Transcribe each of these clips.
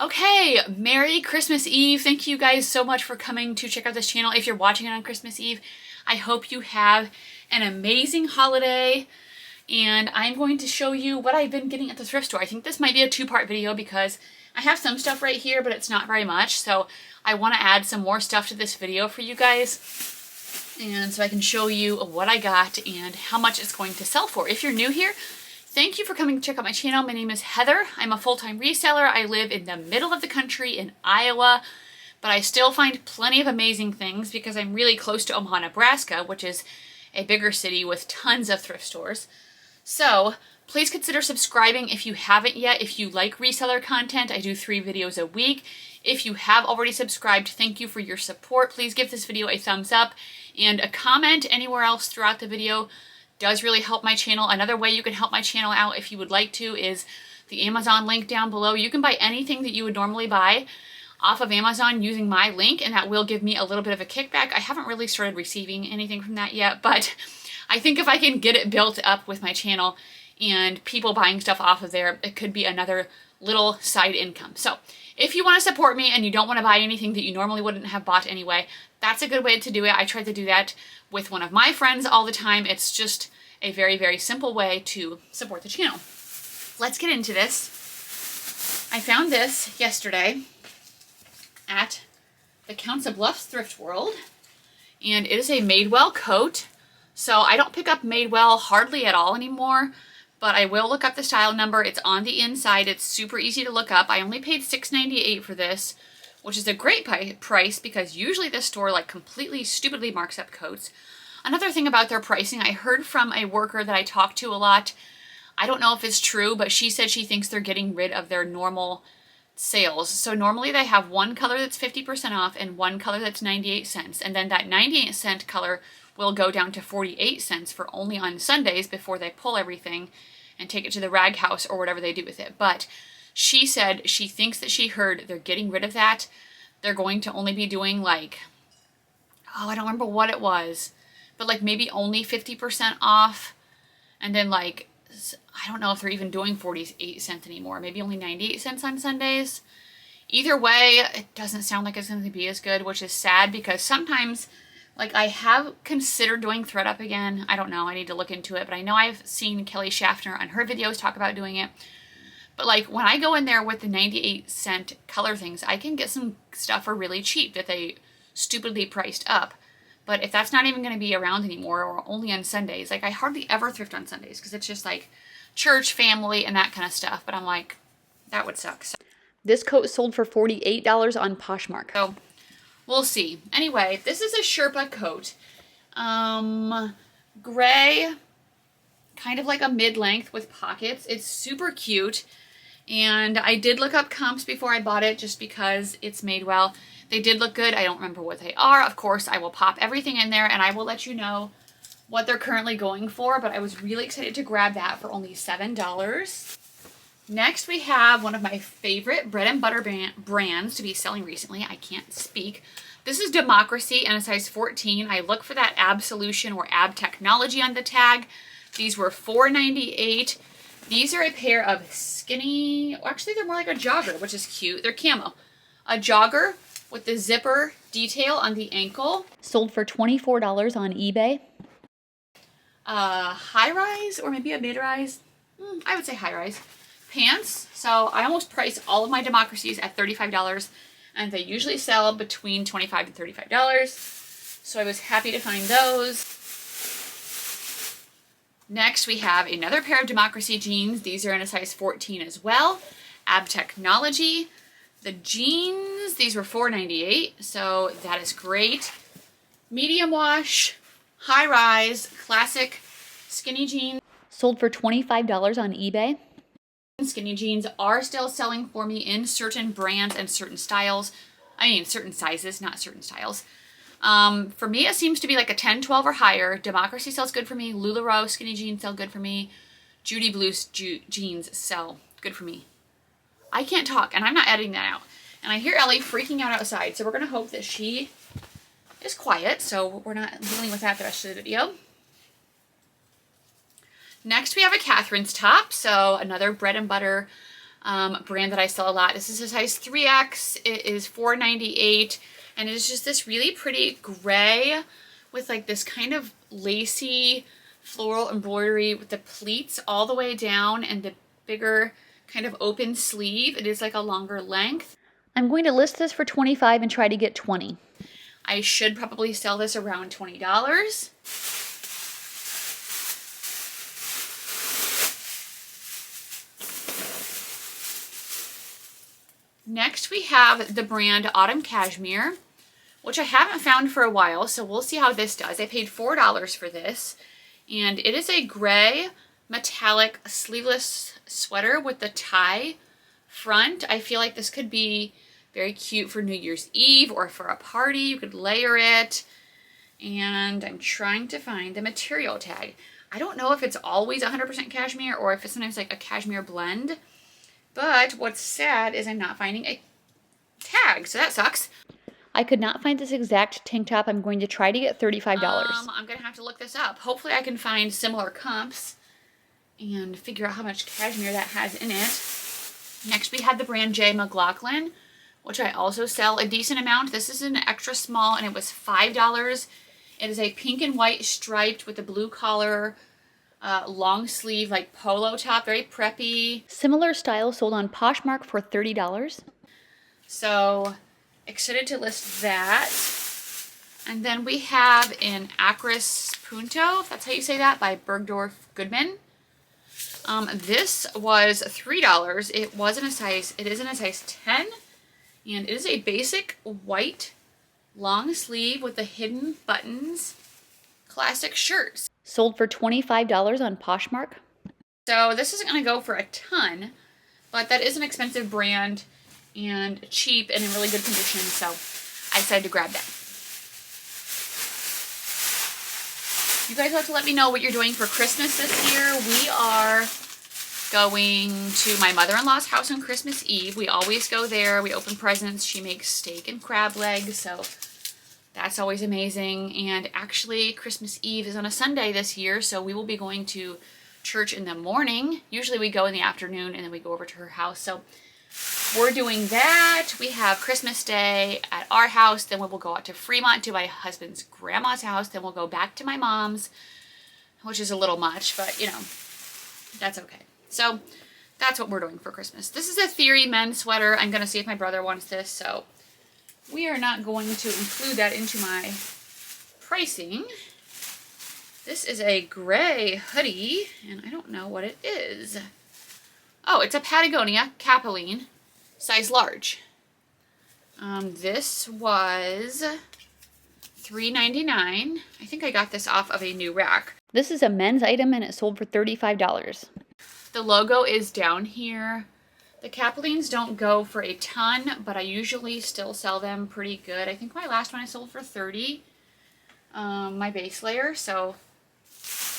Okay, Merry Christmas Eve. Thank you guys so much for coming to check out this channel. If you're watching it on Christmas Eve, I hope you have an amazing holiday. And I'm going to show you what I've been getting at the thrift store. I think this might be a two-part video because I have some stuff right here, but it's not very much. So I want to add some more stuff to this video for you guys. And so I can show you what I got and how much it's going to sell for. If you're new here, thank you for coming to check out my channel. My name is Heather. I'm a full-time reseller. I live in the middle of the country in Iowa, but I still find plenty of amazing things because I'm really close to Omaha, Nebraska, which is a bigger city with tons of thrift stores. So please consider subscribing if you haven't yet. If you like reseller content, I do 3 videos a week. If you have already subscribed, thank you for your support. Please give this video a thumbs up and a comment anywhere else throughout the video. Does really help my channel. Another way you can help my channel out if you would like to is the Amazon link down below. You can buy anything that you would normally buy off of Amazon using my link, and that will give me a little bit of a kickback. I haven't really started receiving anything from that yet, but I think if I can get it built up with my channel and people buying stuff off of there, it could be another little side income. So if you want to support me and you don't want to buy anything that you normally wouldn't have bought anyway, that's a good way to do it. I try to do that with one of my friends all the time. It's just a very, very simple way to support the channel. Let's get into this. I found this yesterday at the Council Bluffs Thrift World, and it is a Madewell coat. So I don't pick up Madewell hardly at all anymore, but I will look up the style number. It's on the inside. It's super easy to look up. I only paid $6.98 for this, which is a great price because usually this store like completely stupidly marks up coats. Another thing about their pricing, I heard from a worker that I talked to a lot. I don't know if it's true, but she said she thinks they're getting rid of their normal sales. So normally they have one color that's 50% off and one color that's 98 cents. And then that 98-cent color will go down to 48 cents for only on Sundays before they pull everything and take it to the rag house or whatever they do with it. But she said she thinks that she heard they're getting rid of that. They're going to only be doing like, oh, I don't remember what it was, but like maybe only 50% off. And then like, I don't know if they're even doing 48 cents anymore, maybe only 98 cents on Sundays. Either way, it doesn't sound like it's going to be as good, which is sad because sometimes like I have considered doing ThredUp again. I don't know, I need to look into it, but I know I've seen Kelly Schaffner on her videos talk about doing it. But like when I go in there with the 98-cent color things, I can get some stuff for really cheap that they stupidly priced up. But if that's not even going to be around anymore or only on Sundays, like I hardly ever thrift on Sundays because it's just like church, family, and that kind of stuff. But I'm like, that would suck. So this coat sold for $48 on Poshmark. So we'll see. Anyway, this is a Sherpa coat. Gray, kind of like a mid-length with pockets. It's super cute. And I did look up comps before I bought it just because it's Madewell. They did look good. I don't remember what they are. Of course, I will pop everything in there and I will let you know what they're currently going for, but I was really excited to grab that for only $7. Next, we have one of my favorite bread and butter brands to be selling recently. I can't speak. This is Democracy and a size 14. I look for that Ab Solution or Ab Technology on the tag. These were $4.98. These are a pair of skinny, well, actually they're more like a jogger, which is cute. They're camo. A jogger with the zipper detail on the ankle. Sold for $24 on eBay. High-rise or maybe a mid-rise. I would say high-rise. Pants. So I almost price all of my Democracies at $35 and they usually sell between $25 and $35. So I was happy to find those. Next we have another pair of Democracy jeans. These are in a size 14 as well. Ab Technology. The jeans, these were $4.98, so that is great. Medium wash, high rise, classic skinny jeans. Sold for $25 on eBay. Skinny jeans are still selling for me in certain brands and certain styles. I mean, certain sizes, not certain styles. For me, it seems to be like a 10, 12 or higher. Democracy sells good for me. LuLaRoe skinny jeans sell good for me. Judy Blue's jeans sell good for me. I can't talk, and I'm not editing that out. And I hear Ellie freaking out outside, so we're going to hope that she is quiet, so we're not dealing with that the rest of the video. Next, we have a Catherine's top, so another bread and butter brand that I sell a lot. This is a size 3X. It is $4.98, and it's just this really pretty gray with like this kind of lacy floral embroidery with the pleats all the way down and the bigger kind of open sleeve. It is like a longer length. I'm going to list this for $25 and try to get $20. I should probably sell this around $20. Next we have the brand Autumn Cashmere, which I haven't found for a while, so we'll see how this does. I paid $4 for this, and it is a gray metallic sleeveless sweater with the tie front. I feel like this could be very cute for New Year's Eve or for a party. You could layer it, and I'm trying to find the material tag. I don't know if it's always 100% cashmere or if it's sometimes like a cashmere blend. But what's sad is I'm not finding a tag, so that sucks. I could not find this exact tank top. I'm going to try to get $35. I'm going to have to look this up. Hopefully I can find similar comps and figure out how much cashmere that has in it. Next we have the brand J.McLaughlin, which I also sell a decent amount. This is an extra small and it was $5. It is a pink and white striped with a blue collar, long sleeve, like polo top, very preppy. Similar style sold on Poshmark for $30. So excited to list that. And then we have an Acris Punto, if that's how you say that, by Bergdorf Goodman. This was $3. It is in a size 10, and it is a basic white long sleeve with the hidden buttons classic shirts. Sold for $25 on Poshmark. So this isn't going to go for a ton, but that is an expensive brand and cheap and in really good condition, so I decided to grab that. You guys have to let me know what you're doing for Christmas this year. We are going to my mother-in-law's house on Christmas Eve. We always go there. We open presents. She makes steak and crab legs, so that's always amazing. And actually, Christmas Eve is on a Sunday this year, so we will be going to church in the morning. Usually we go in the afternoon, and then we go over to her house. So we're doing that. We have Christmas Day at our house. Then we will go out to Fremont to my husband's grandma's house. Then we'll go back to my mom's, which is a little much, but, you know, that's okay. So that's what we're doing for Christmas. This is a Theory men's sweater. I'm going to see if my brother wants this, so we are not going to include that into my pricing. This is a gray hoodie, and I don't know what it is. Oh, it's a Patagonia Capeline, size large. This was $3.99. I think I got this off of a new rack. This is a men's item, and it sold for $35. The logo is down here. The Capelines don't go for a ton, but I usually still sell them pretty good. I think my last one I sold for $30, my base layer, so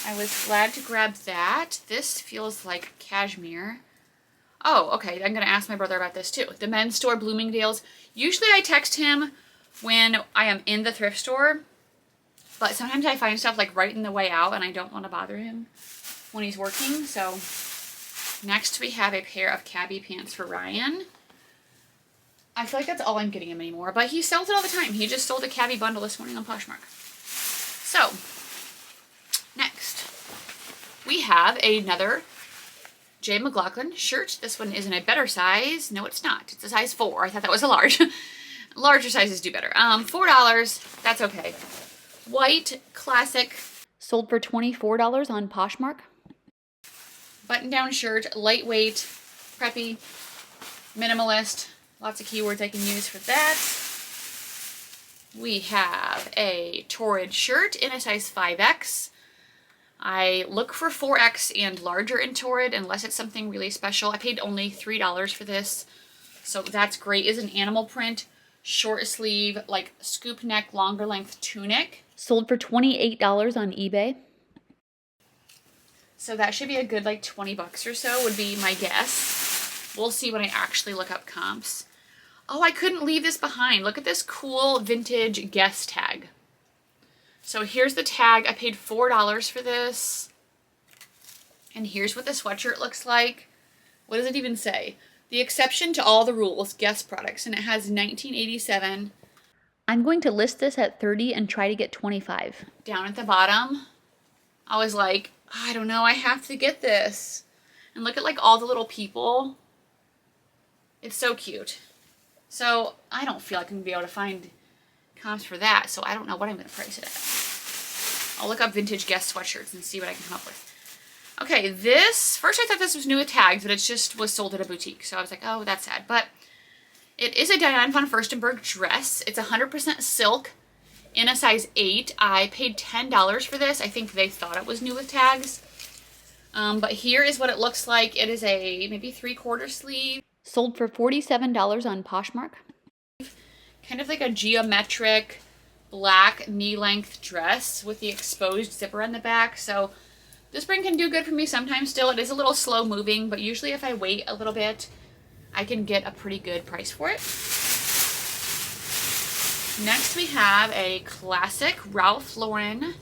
I was glad to grab that. This feels like cashmere. Oh, okay, I'm going to ask my brother about this too. The men's store, Bloomingdale's. Usually I text him when I am in the thrift store, but sometimes I find stuff like right in the way out and I don't want to bother him when he's working, so next we have a pair of cabbie pants for Ryan. I feel like that's all I'm getting him anymore, but he sells it all the time. He just sold a cabbie bundle this morning on Poshmark. So, next, we have another J.McLaughlin shirt. This one is in a better size. No, it's not. It's a size 4. I thought that was a large. Larger sizes do better. $4. That's okay. White, classic. Sold for $24 on Poshmark. Button-down shirt, lightweight, preppy, minimalist. Lots of keywords I can use for that. We have a Torrid shirt in a size 5X. I look for 4X and larger in Torrid unless it's something really special. I paid only $3 for this, so that's great. It's an animal print, short sleeve, like scoop neck, longer length tunic. Sold for $28 on eBay. So that should be a good like 20 bucks or so would be my guess. We'll see when I actually look up comps. Oh, I couldn't leave this behind. Look at this cool vintage Guess tag. So here's the tag. I paid $4 for this. And here's what the sweatshirt looks like. What does it even say? The exception to all the rules, Guess products, and it has 1987. I'm going to list this at 30 and try to get 25. Down at the bottom, I was like, I don't know, I have to get this. And look at like all the little people. It's so cute. So I don't feel like I'm gonna be able to find comps for that, so I don't know what I'm gonna price it at. I'll look up vintage Guess sweatshirts and see what I can come up with. Okay, this, first I thought this was new with tags, but it just was sold at a boutique. So I was like, oh, that's sad. But it is a Diane von Furstenberg dress. It's 100% silk in a size 8. I paid $10 for this. I think they thought it was new with tags. But here is what it looks like. It is a maybe 3/4 sleeve. Sold for $47 on Poshmark. Kind of like a geometric black knee-length dress with the exposed zipper on the back. So this brand can do good for me sometimes still. It is a little slow moving, but usually if I wait a little bit, I can get a pretty good price for it. Next we have a classic Ralph Lauren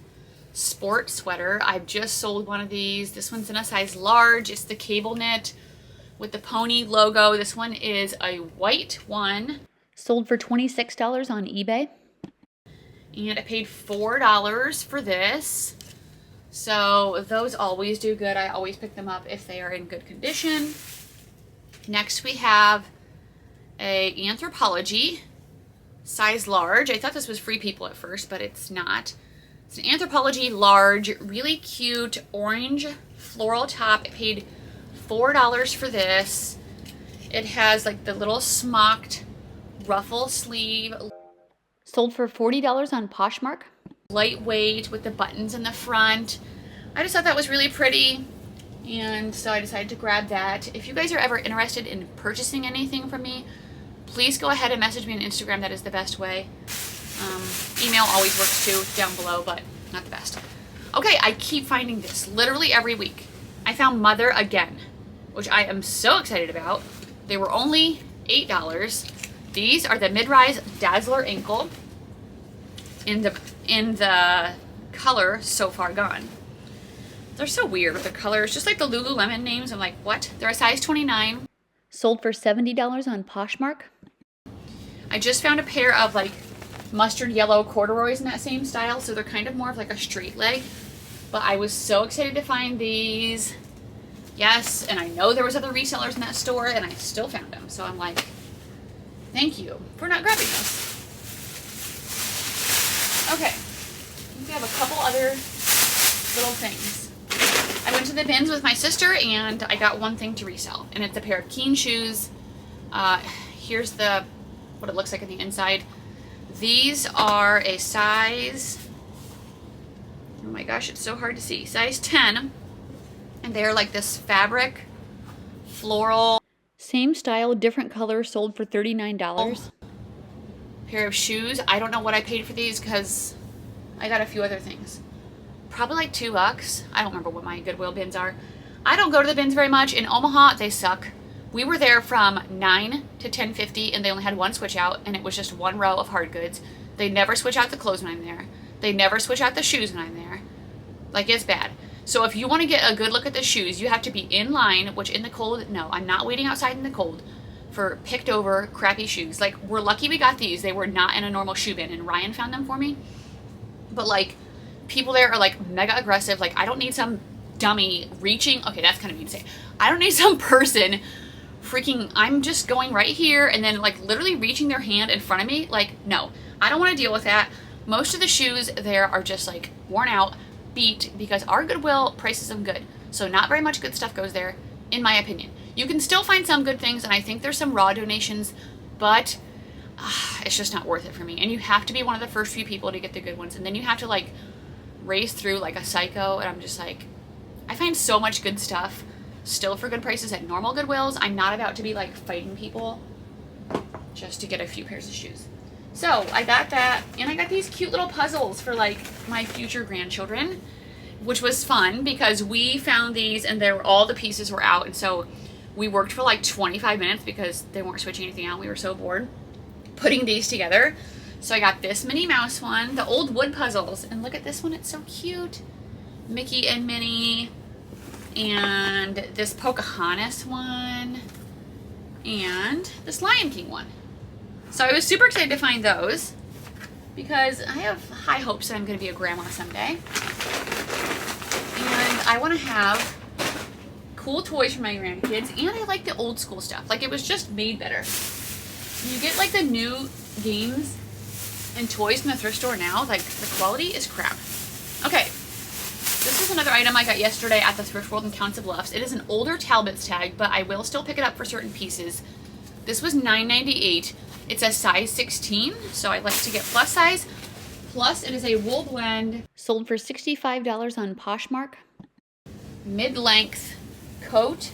sport sweater. I've just sold one of these. This one's in a size large. It's the cable knit with the pony logo. This one is a white one. Sold for $26 on eBay. And I paid $4 for this. So those always do good. I always pick them up if they are in good condition. Next we have a Anthropology size large. I thought this was Free People at first, but it's not. It's an Anthropology large, really cute orange floral top. I paid $4 for this. It has like the little smocked ruffle sleeve. Sold for $40 on Poshmark. Lightweight with the buttons in the front. I just thought that was really pretty, and so I decided to grab that. If you guys are ever interested in purchasing anything from me, please go ahead and message me on Instagram. That is the best way. Email always works too, down below, but not the best. Okay, I keep finding this literally every week. I found Mother again, which I am so excited about. They were only $8. These are the mid-rise Dazzler ankle in the color So Far Gone. They're so weird with the colors, just like the Lululemon names. I'm like, what? They're a size 29. Sold for $70 on Poshmark. I just found a pair of like mustard yellow corduroys in that same style, so they're kind of more of like a straight leg. But I was so excited to find these. Yes, and I know there was other resellers in that store, and I still found them. So I'm like, thank you for not grabbing those. Okay, we have a couple other little things. I went to the bins with my sister and I got one thing to resell, and it's a pair of Keen shoes. Here's what it looks like on the inside. These are a size, oh my gosh, it's so hard to see, size 10, and they're like this fabric floral. Same style, different color, sold for $39. Pair of shoes. I don't know what I paid for these because I got a few other things. Probably like $2. I don't remember what my Goodwill bins are. I don't go to the bins very much. In Omaha, they suck. We were there from 9 to 10:50 and they only had one switch out, and it was just one row of hard goods. They never switch out the clothes when I'm there. They never switch out the shoes when I'm there. Like, it's bad. So if you want to get a good look at the shoes, you have to be in line, which in the cold, no, I'm not waiting outside in the cold for picked over crappy shoes. Like, we're lucky we got these. They were not in a normal shoe bin, and Ryan found them for me. But like, people there are like mega aggressive. Like, I don't need some dummy reaching. Okay, that's kind of mean to say. I don't need some person freaking, I'm just going right here and then like literally reaching their hand in front of me. Like, no, I don't want to deal with that. Most of the shoes there are just like worn out, beat, because our Goodwill prices them good. So not very much good stuff goes there, in my opinion. You can still find some good things, and I think there's some raw donations, but it's just not worth it for me. And you have to be one of the first few people to get the good ones, and then you have to like race through like a psycho, and I'm just like, I find so much good stuff still for good prices at normal Goodwills. I'm not about to be like fighting people just to get a few pairs of shoes. So I got that, and I got these cute little puzzles for like my future grandchildren, which was fun because we found these and all the pieces were out, and so we worked for like 25 minutes because they weren't switching anything out. We were so bored putting these together. So I got this Minnie Mouse one, the old wood puzzles, and look at this one, it's so cute. Mickey and Minnie, and this Pocahontas one. and this Lion King one. So I was super excited to find those because I have high hopes that I'm going to be a grandma someday. And I want to have cool toys for my grandkids, and I like the old school stuff. Like, it was just made better. You get like the new games and toys from the thrift store now, like the quality is crap. Okay, this is another item I got yesterday at the Thrift World in Council Bluffs. It is an older Talbots tag, but I will still pick it up for certain pieces. This was $9.98. It's a size 16, so I like to get plus size. Plus, it is a wool blend. Sold for $65 on Poshmark. Mid-length coat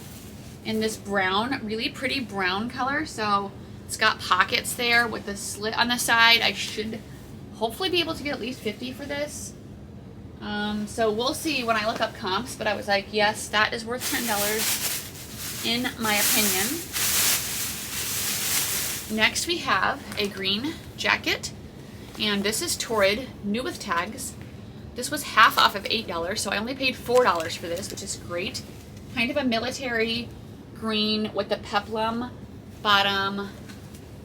in this brown, really pretty brown color. So it's got pockets there with the slit on the side. I should hopefully be able to get at least 50 for this. So we'll see when I look up comps, but I was like, yes, that is worth $10 in my opinion. Next we have a green jacket, and this is Torrid, new with tags. This was half off of $8, so I only paid $4 for this, which is great. Kind of a military green with the peplum bottom,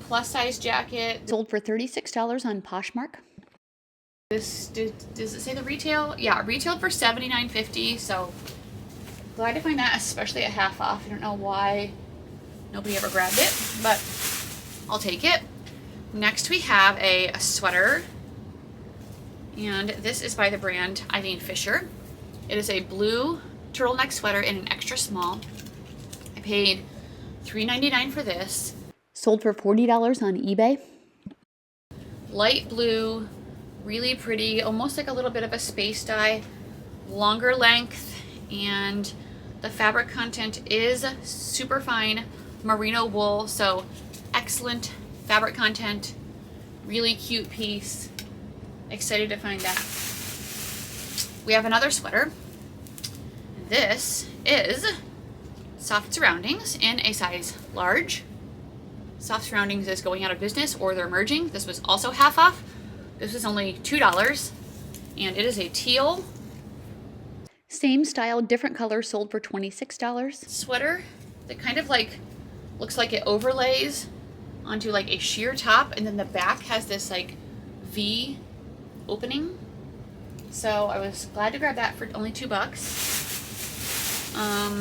plus size jacket. Sold for $36 on Poshmark. This, does it say the retail? Yeah, retailed for $79.50, so glad to find that, especially at half off. I don't know why nobody ever grabbed it, but I'll take it. Next we have a sweater, and this is by the brand Eileen Fisher. It is a blue turtleneck sweater in an extra small. I paid $3.99 for this. Sold for $40 on eBay. Light blue, really pretty, almost like a little bit of a space dye, longer length, and the fabric content is super fine merino wool, so excellent fabric content, really cute piece. Excited to find that. We have another sweater. This is Soft Surroundings in a size large. Soft Surroundings is going out of business, or they're merging. This was also half off. This was only $2, and it is a teal. Same style, different color, sold for $26. Sweater that kind of like looks like it overlays onto like a sheer top, and then the back has this like V opening. So I was glad to grab that for only $2.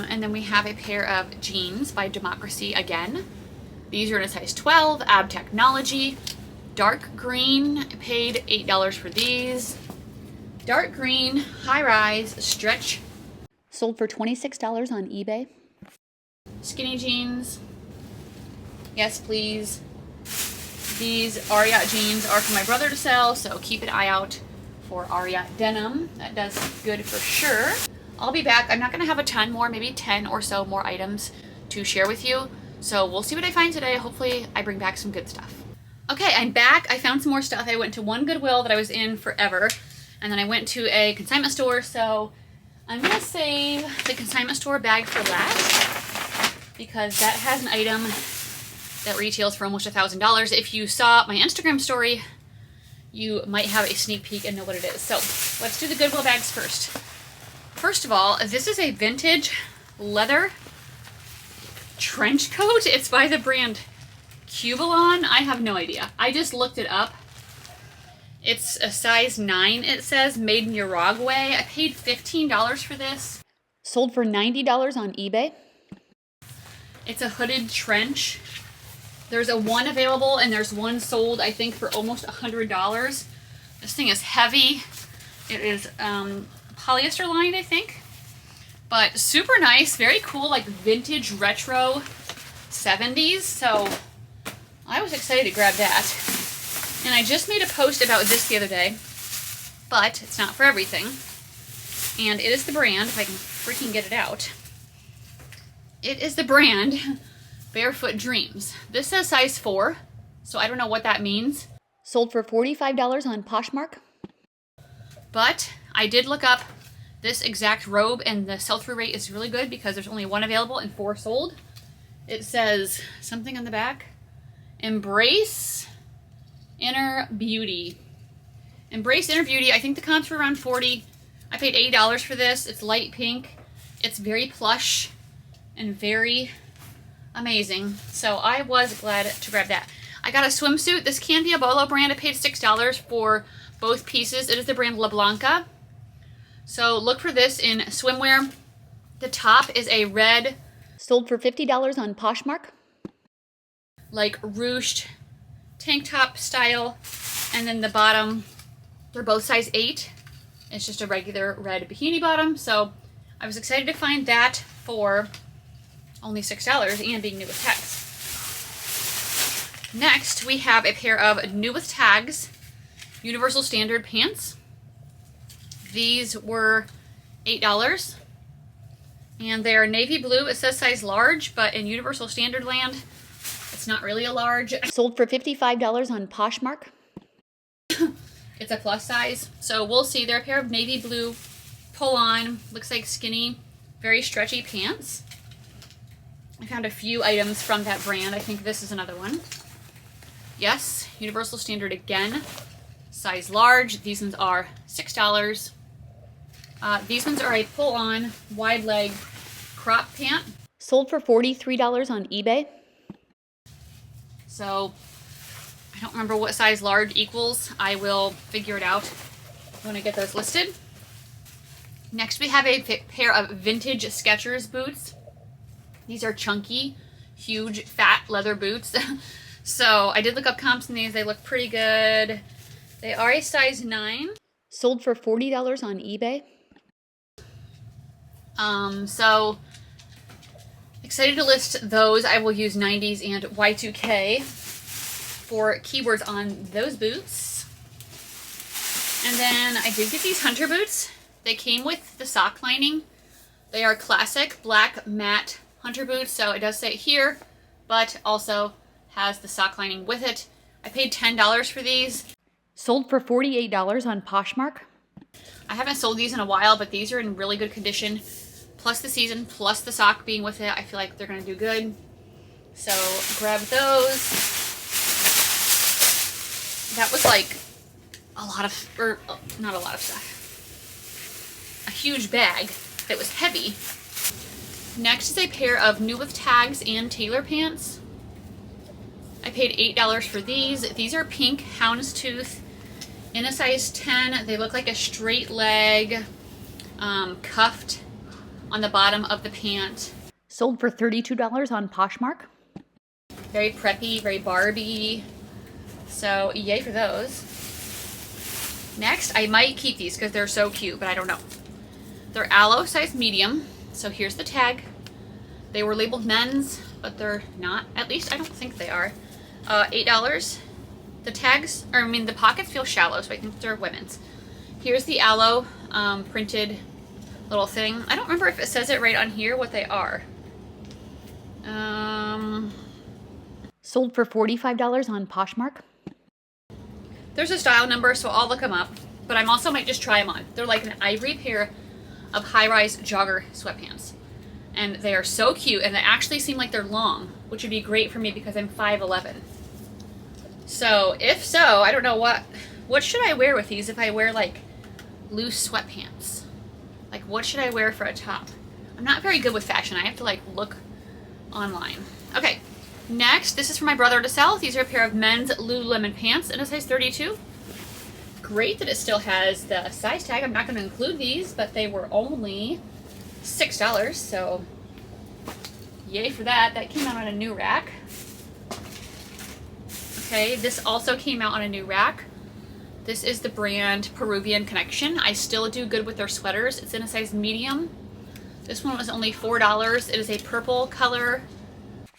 And then we have a pair of jeans by Democracy again. These are in a size 12, Ab Technology. Dark green, I paid $8 for these. Dark green, high rise, stretch. Sold for $26 on eBay. Skinny jeans. Yes, please. These Ariat jeans are for my brother to sell, so keep an eye out for Ariat denim. That does good for sure. I'll be back. I'm not going to have a ton more, maybe 10 or so more items to share with you. So we'll see what I find today. Hopefully I bring back some good stuff. Okay, I'm back. I found some more stuff. I went to one Goodwill that I was in forever, and then I went to a consignment store, so I'm going to save the consignment store bag for last because that has an item that retails for almost $1,000. If you saw my Instagram story, you might have a sneak peek and know what it is. So let's do the Goodwill bags first. First of all, this is a vintage leather trench coat. It's by the brand Cubalon. I have no idea. I just looked it up. It's a size 9, it says, made in Uruguay. I paid $15 for this. Sold for $90 on eBay. It's a hooded trench. There's a one available, and there's one sold, I think, for almost $100. This thing is heavy. It is polyester lined, I think. But super nice, very cool, like vintage retro 70s. So I was excited to grab that. And I just made a post about this the other day, but it's not for everything. And it is the brand, if I can freaking get it out. It is the brand Barefoot Dreams. This says size 4, so I don't know what that means. Sold for $45 on Poshmark. But I did look up this exact robe, and the sell-through rate is really good because there's only one available and 4 sold. It says something on the back. Embrace Inner Beauty. Embrace Inner Beauty. I think the comps were around 40. I paid $80 for this. It's light pink. It's very plush and very amazing. So I was glad to grab that. I got a swimsuit. This can be a Bolo brand. I paid $6 for both pieces. It is the brand La Blanca. So look for this in swimwear. The top is a red, sold for $50 on Poshmark, like ruched tank top style. And then the bottom, they're both size 8. It's just a regular red bikini bottom. So I was excited to find that for only $6 and being new with tags. Next, we have a pair of new with tags, Universal Standard pants. These were $8. And they're navy blue. It says size large, but in Universal Standard land, it's not really a large. Sold for $55 on Poshmark. It's a plus size. So we'll see. They're a pair of navy blue pull-on, looks like skinny, very stretchy pants. I found a few items from that brand. I think this is another one. Yes, Universal Standard again. Size large. These ones are $6. These ones are a pull-on, wide leg crop pant. Sold for $43 on eBay. So I don't remember what size large equals. I will figure it out when I get those listed. Next we have a pair of vintage Skechers boots. These are chunky, huge, fat leather boots. So I did look up comps on these. They look pretty good. They are a size 9. Sold for $40 on eBay. So excited to list those. I will use 90s and Y2K for keywords on those boots. And then I did get these hunter boots. They came with the sock lining. They are classic black matte hunter boots. So it does say here, but also has the sock lining with it. I paid $10 for these. Sold for $48 on Poshmark. I haven't sold these in a while, but these are in really good condition. Plus the season, plus the sock being with it. I feel like they're going to do good. So grab those. That was like a lot of, or not a lot of stuff. A huge bag that was heavy. Next is a pair of new with tags and Taylor pants. I paid $8 for these. These are pink houndstooth in a size 10. They look like a straight leg, cuffed on the bottom of the pant. Sold for $32 on Poshmark. Very preppy, very Barbie. So yay for those. Next, I might keep these because they're so cute, but I don't know. They're Alo size medium. So here's the tag. They were labeled men's, but they're not. At least I don't think they are. $8. The tags, or I mean the pockets feel shallow, so I think they're women's. Here's the Alo printed little thing. I don't remember if it says it right on here what they are. Sold for $45 on Poshmark. There's a style number, so I'll look them up, but I also might just try them on. They're like an ivory pair of high-rise jogger sweatpants. And they are so cute, and they actually seem like they're long, which would be great for me because I'm 5'11". So if so, I don't know what should I wear with these if I wear like loose sweatpants. Like what should I wear for a top? I'm not very good with fashion. I have to like look online. Okay, next, this is for my brother to sell. These are a pair of men's Lululemon pants in a size 32. Great that it still has the size tag. I'm not going to include these, but they were only $6, so yay for that. That came out on a new rack. Okay, this also came out on a new rack. This is the brand Peruvian Connection. I still do good with their sweaters. It's in a size medium. This one was only $4. It is a purple color.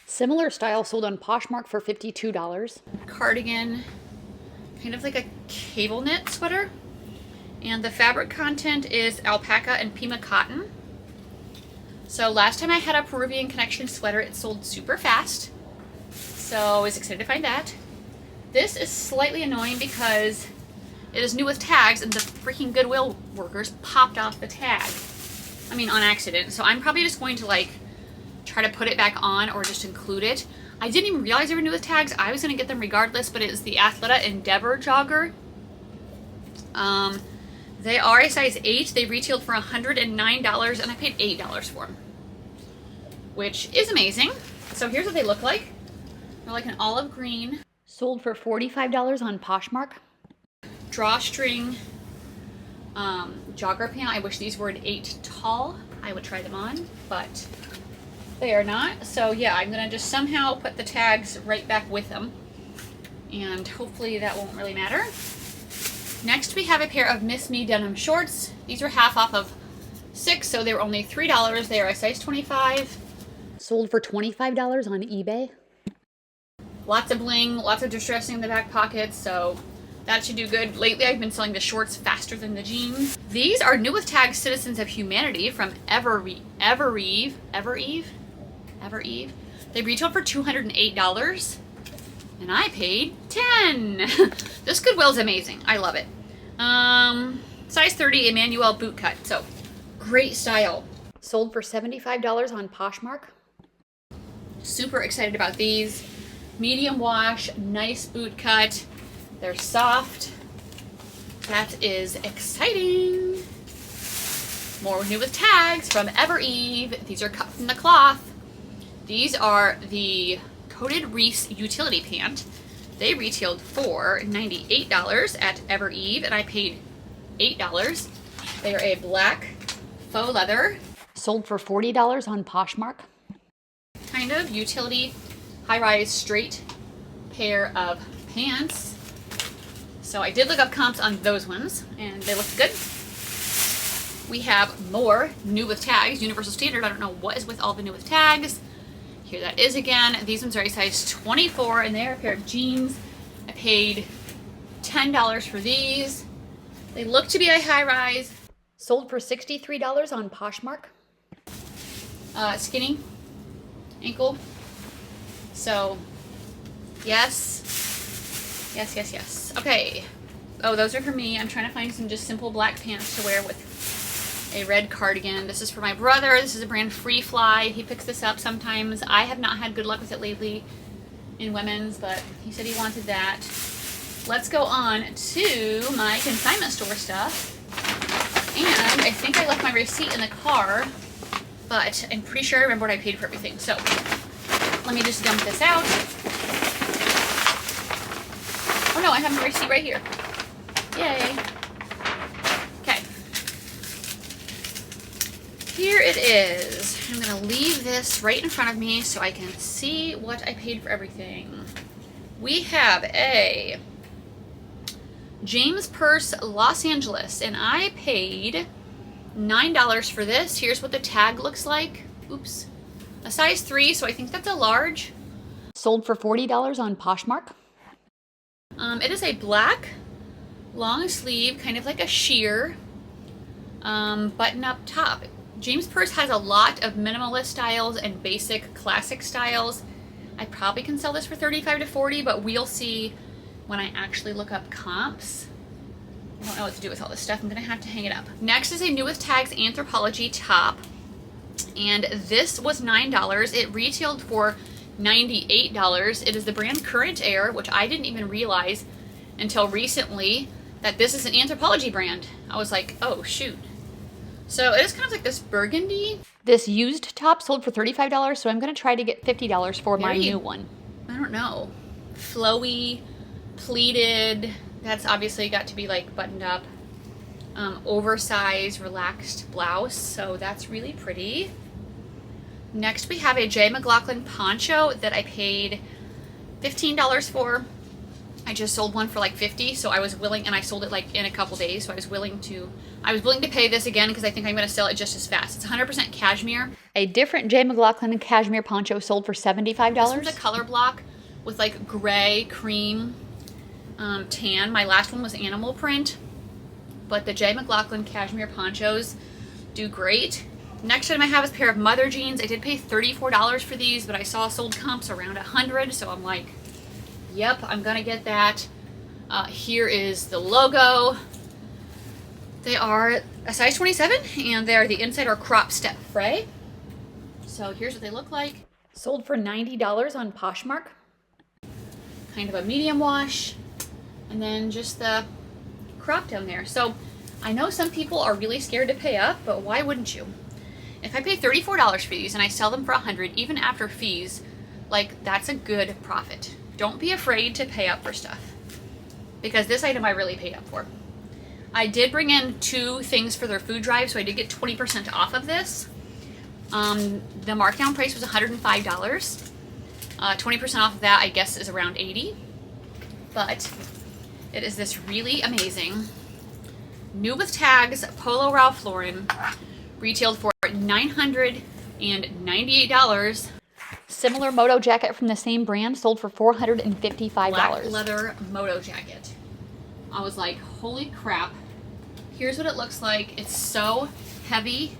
Similar style sold on Poshmark for $52. Cardigan, kind of like a cable knit sweater. And the fabric content is alpaca and Pima cotton. So last time I had a Peruvian Connection sweater, it sold super fast. So I was excited to find that. This is slightly annoying because it is new with tags and the freaking Goodwill workers popped off the tag. I mean, on accident. So I'm probably just going to like try to put it back on or just include it. I didn't even realize they were new with tags. I was going to get them regardless, but it is the Athleta Endeavor jogger. They are a size 8. They retailed for $109 and I paid $8 for them, which is amazing. So here's what they look like. They're like an olive green. Sold for $45 on Poshmark. Drawstring jogger pant. I wish these were an 8 tall. I would try them on, but they are not. So yeah, I'm gonna just somehow put the tags right back with them, and hopefully that won't really matter. Next we have a pair of Miss Me denim shorts. These were half off of 6, so they were only $3. They are a size 25. Sold for $25 on eBay. Lots of bling, lots of distressing in the back pockets, so that should do good. Lately I've been selling the shorts faster than the jeans. These are new with tag Citizens of Humanity from Evereve. They retailed for $208 and I paid $10. This Goodwill is amazing. I love it. Size 30 Emmanuel boot cut. So great style. Sold for $75 on Poshmark. Super excited about these. Medium wash, nice boot cut. They're soft. That is exciting. More new with tags from Evereve. These are cut from the cloth. These are the coated Reese utility pant. They retailed for $98 at Evereve and I paid $8. They are a black faux leather. Sold for $40 on Poshmark. Kind of utility high-rise straight pair of pants. So I did look up comps on those ones and they looked good. We have more new with tags, Universal Standard. I don't know what is with all the new with tags. Here that is again. These ones are a size 24 and they're a pair of jeans. I paid $10 for these. They look to be a high-rise. Sold for $63 on Poshmark. Skinny ankle. So yes. Okay. Oh, those are for me. I'm trying to find some just simple black pants to wear with a red cardigan. This is for my brother. This is a brand Freefly. He picks this up sometimes. I have not had good luck with it lately in women's, but he said he wanted that. Let's go on to my consignment store stuff. And I think I left my receipt in the car, but I'm pretty sure I remember what I paid for everything. So let me just dump this out. Oh no, I have my receipt right here. Yay. Okay. Here it is. I'm going to leave this right in front of me so I can see what I paid for everything. We have a James Perse Los Angeles, and I paid $9 for this. Here's what the tag looks like. Oops. A size 3, so I think that's a large. Sold for $40 on Poshmark. It is a black, long sleeve, kind of like a sheer, button-up top. James Perse has a lot of minimalist styles and basic classic styles. I probably can sell this for $35 to $40, but we'll see when I actually look up comps. I don't know what to do with all this stuff. I'm gonna have to hang it up. Next is a new with tags Anthropology top, and this was $9. It retailed for $98. It is the brand Current Air, which I didn't even realize until recently that this is an Anthropology brand. I was like, oh shoot. So it is kind of like this burgundy. This used top sold for $35, so I'm gonna try to get $50 for my new one. I don't know. Flowy, pleated. That's obviously got to be like buttoned up. Oversized, relaxed blouse, so that's really pretty. Next we have a J.McLaughlin poncho that I paid $15 for. I just sold one for like $50, so I was willing, and I sold it like in a couple days, so I was willing to pay this again because I think I'm going to sell it just as fast. It's 100% cashmere. A different J.McLaughlin cashmere poncho sold for $75. This one's a color block with like gray, cream, tan. My last one was animal print, but the J.McLaughlin cashmere ponchos do great. Next item I have is a pair of Mother jeans. I did pay $34 for these, but I saw sold comps around $100, so I'm like, yep, I'm gonna get that. Here is the logo. They are a size 27, and they are the inside are crop step fray. So here's what they look like. Sold for $90 on Poshmark. Kind of a medium wash, and then just the crop down there. So I know some people are really scared to pay up, but why wouldn't you? If I pay $34 for these and I sell them for $100, even after fees, like that's a good profit. Don't be afraid to pay up for stuff, because this item I really paid up for. I did bring in 2 things for their food drive, so I did get 20% off of this. The markdown price was $105. 20% off of that, I guess, is around $80. But it is this really amazing new with tags Polo Ralph Lauren, retailed for $998. Similar moto jacket from the same brand sold for $455. Black leather moto jacket. I was like, holy crap. Here's what it looks like. It's so heavy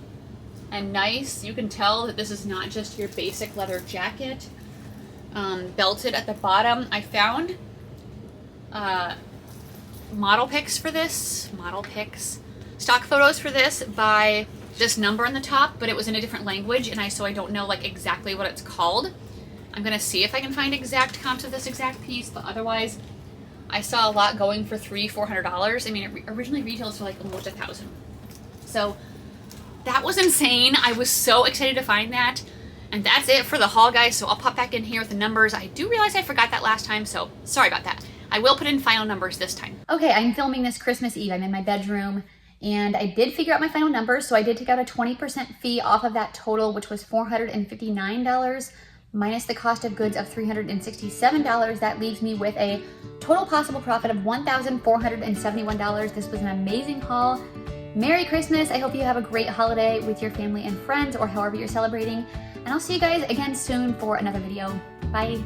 and nice. You can tell that this is not just your basic leather jacket. Belted at the bottom. I found model pics for this. Stock photos for this by this number on the top, but it was in a different language, and so I don't know like exactly what it's called. I'm gonna see if I can find exact comps of this exact piece, but otherwise I saw a lot going for $300-400. I mean, it originally retails for like almost $1,000. So that was insane. I was so excited to find that. And that's it for the haul, guys. So I'll pop back in here with the numbers. I do realize I forgot that last time, so sorry about that. I will put in final numbers this time. Okay, I'm filming this Christmas Eve. I'm in my bedroom, and I did figure out my final numbers. So I did take out a 20% fee off of that total, which was $459, minus the cost of goods of $367. That leaves me with a total possible profit of $1,471. This was an amazing haul. Merry Christmas. I hope you have a great holiday with your family and friends, or however you're celebrating. And I'll see you guys again soon for another video. Bye.